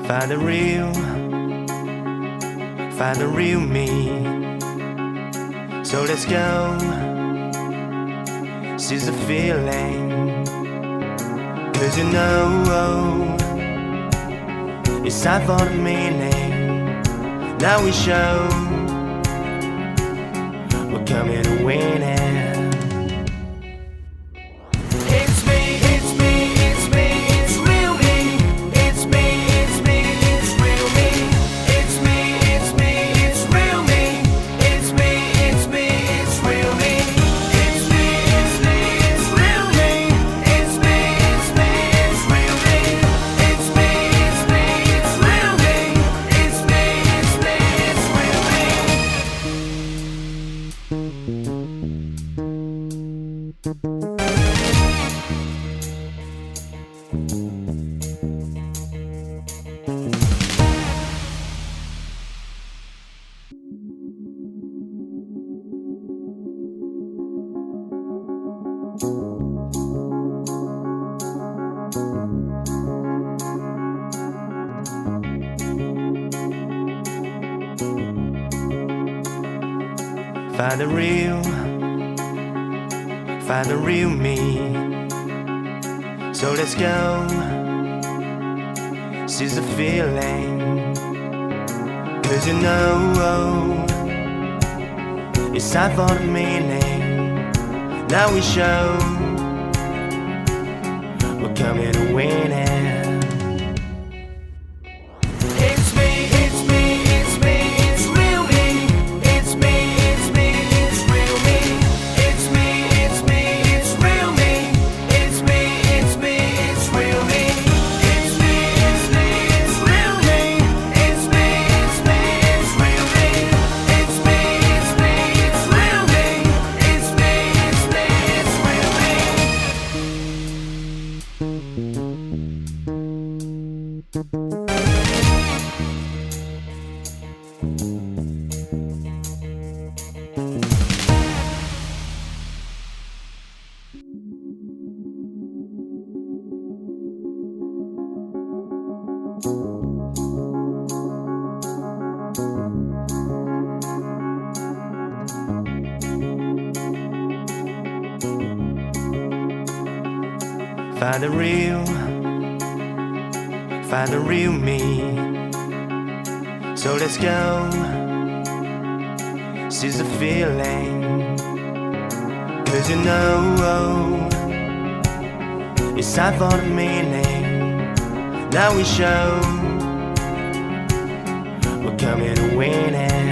Find the real me. So let's go, seize the feeling. 'Cause you know it's time for the meaning. Now we show we're coming to win it. Find the real me. So let's go, seize the feeling. 'Cause you know it's time for the meaning. Now we show we're coming to win it. Find the real me. So let's go, seize the feeling. 'Cause you know it's time for the meaning. Now we show we're coming to win it.